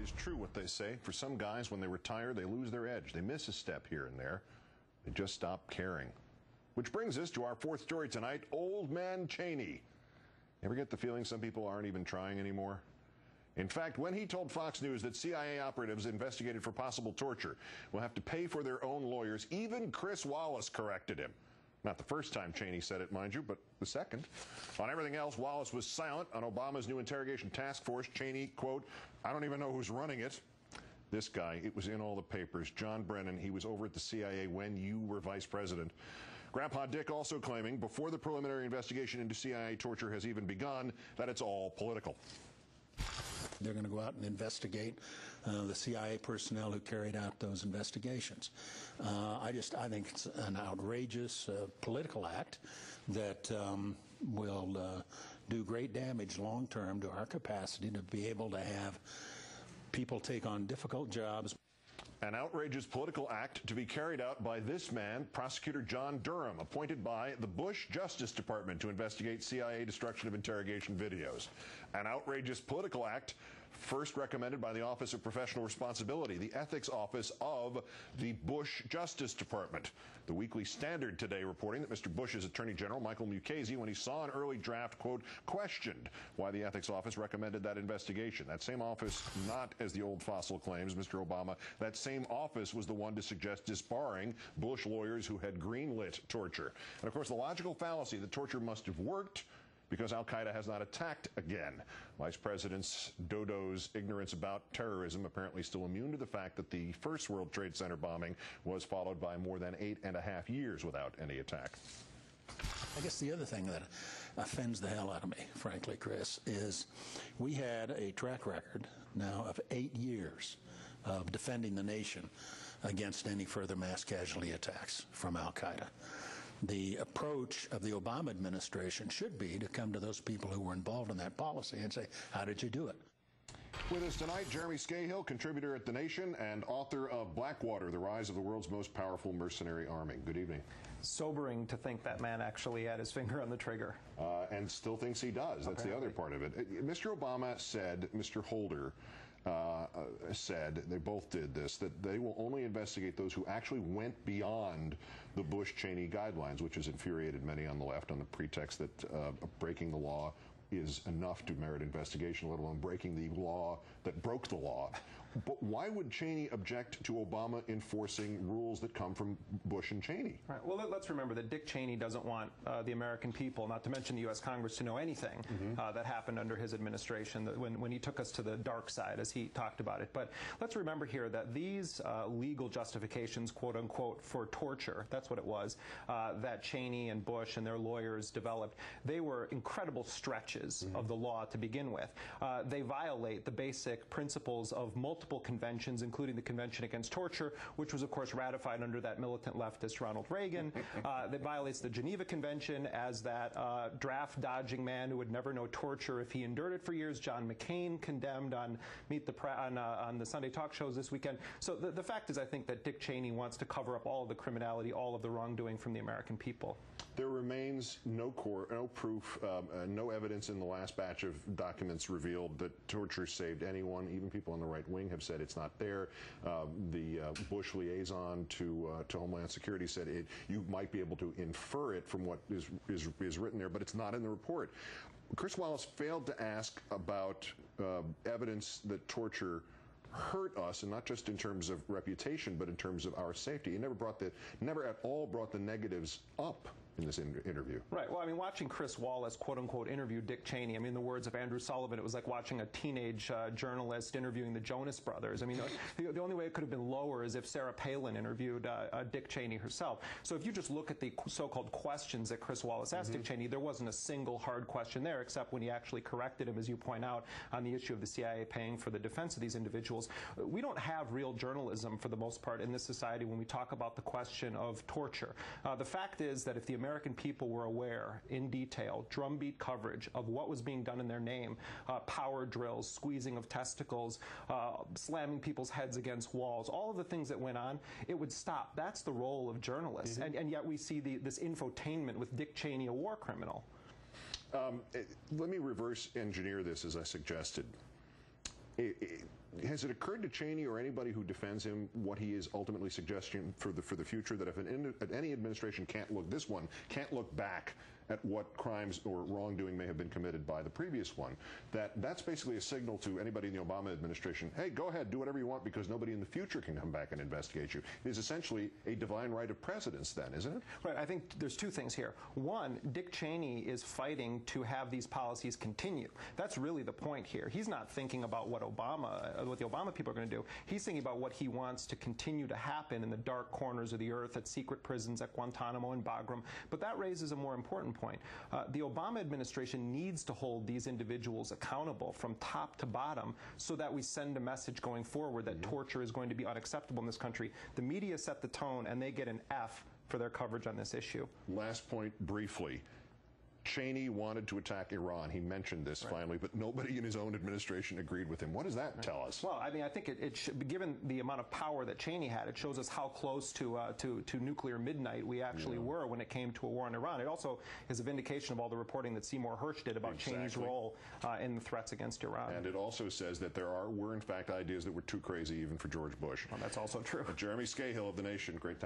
is true what they say. For some guys, when they retire, they lose their edge. They miss a step here and there. They just stop caring. Which brings us to our fourth story tonight, Old Man Cheney. Ever get the feeling some people aren't even trying anymore? In fact, when he told Fox News that CIA operatives investigated for possible torture will have to pay for their own lawyers, even Chris Wallace corrected him. Not the first time Cheney said it, mind you, but the second. On everything else, Wallace was silent. On Obama's new interrogation task force, Cheney, quote, "I don't even know who's running it." This guy, it was in all the papers. John Brennan, he was over at the CIA when you were vice president. Grandpa Dick also claiming, before the preliminary investigation into CIA torture has even begun, that it's all political. They're going to go out and investigate the CIA personnel who carried out those investigations. I think it's an outrageous political act that will do great damage long term to our capacity to be able to have people take on difficult jobs. An outrageous political act to be carried out by this man, Prosecutor John Durham, appointed by the Bush Justice Department to investigate CIA destruction of interrogation videos. An outrageous political act first recommended by the Office of Professional Responsibility, the ethics office of the Bush Justice Department. The Weekly Standard today reporting that Mr. Bush's Attorney General, Michael Mukasey, when he saw an early draft, quote, questioned why the ethics office recommended that investigation. That same office, not as the old fossil claims, Mr. Obama, that same office was the one to suggest disbarring Bush lawyers who had greenlit torture. And of course, the logical fallacy that torture must have worked because al-Qaeda has not attacked again. Vice President Dodo's ignorance about terrorism apparently still immune to the fact that the first World Trade Center bombing was followed by more than 8.5 years without any attack. I guess the other thing that offends the hell out of me, frankly, Chris, is we had a track record now of 8 years of defending the nation against any further mass casualty attacks from al-Qaeda. The approach of the Obama administration should be to come to those people who were involved in that policy and say, how did you do it? With us tonight, Jeremy Scahill, contributor at The Nation and author of Blackwater, The Rise of the World's Most Powerful Mercenary Army. Good evening. Sobering to think that man actually had his finger on the trigger. And still thinks he does. That's the other part of it. Mr. Obama said, Mr. Holder said, they both did this, that they will only investigate those who actually went beyond the Bush-Cheney guidelines, which has infuriated many on the left on the pretext that breaking the law is enough to merit investigation, let alone breaking the law that broke the law. But why would Cheney object to Obama enforcing rules that come from Bush and Cheney? Right. Well, let's remember that Dick Cheney doesn't want the American people, not to mention the U.S. Congress, to know anything that happened under his administration, when he took us to the dark side, as he talked about it. But let's remember here that these legal justifications, quote unquote, for torture, that's what it was, that Cheney and Bush and their lawyers developed, they were incredible stretches of the law to begin with. They violate the basic principles of multiple conventions, including the Convention Against Torture, which was, of course, ratified under that militant leftist Ronald Reagan. That violates the Geneva Convention as that draft-dodging man who would never know torture if he endured it for years. John McCain condemned on on the Sunday talk shows this weekend. So the fact is, I think that Dick Cheney wants to cover up all of the criminality, all of the wrongdoing from the American people. There remains no proof, no evidence in the last batch of documents revealed that torture saved anyone. Even people on the right wing have said it's not there. The Bush liaison to Homeland Security said you might be able to infer it from what is written there, but it's not in the report. Chris Wallace failed to ask about evidence that torture hurt us, and not just in terms of reputation, but in terms of our safety. He never at all brought the negatives up in this interview. Right. Well, I mean, watching Chris Wallace, quote unquote, interview Dick Cheney, I mean, the words of Andrew Sullivan, it was like watching a teenage journalist interviewing the Jonas Brothers. I mean, the only way it could have been lower is if Sarah Palin interviewed Dick Cheney herself. So if you just look at the so-called questions that Chris Wallace asked Dick Cheney, there wasn't a single hard question there, except when he actually corrected him, as you point out, on the issue of the CIA paying for the defense of these individuals. We don't have real journalism, for the most part, in this society when we talk about the question of torture. The fact is that if the American people were aware in detail, drumbeat coverage of what was being done in their name, power drills, squeezing of testicles, slamming people's heads against walls, all of the things that went on, it would stop. That's the role of journalists. And yet we see this infotainment with Dick Cheney, a war criminal. Let me reverse engineer this as I suggested. has it occurred to Cheney or anybody who defends him what he is ultimately suggesting for the future, that if any administration can't look, this one can't look back at what crimes or wrongdoing may have been committed by the previous one, that's basically a signal to anybody in the Obama administration, hey, go ahead, do whatever you want, because nobody in the future can come back and investigate you. It is essentially a divine right of precedence then, isn't it? Right. I think there's two things here. One, Dick Cheney is fighting to have these policies continue. That's really the point here. He's not thinking about what the Obama people are going to do. He's thinking about what he wants to continue to happen in the dark corners of the earth, at secret prisons, at Guantanamo and Bagram. But that raises a more important point. The Obama administration needs to hold these individuals accountable from top to bottom so that we send a message going forward that torture is going to be unacceptable in this country. The media set the tone, and they get an F for their coverage on this issue. Last point, briefly. Cheney wanted to attack Iran. He mentioned this finally, but nobody in his own administration agreed with him. What does that tell us? Well, I mean, I think it should, given the amount of power that Cheney had, it shows us how close to nuclear midnight we actually were when it came to a war in Iran. It also is a vindication of all the reporting that Seymour Hersh did about Cheney's role in the threats against Iran. And it also says that were in fact ideas that were too crazy even for George Bush. Well, that's also true. Jeremy Scahill of The Nation, great.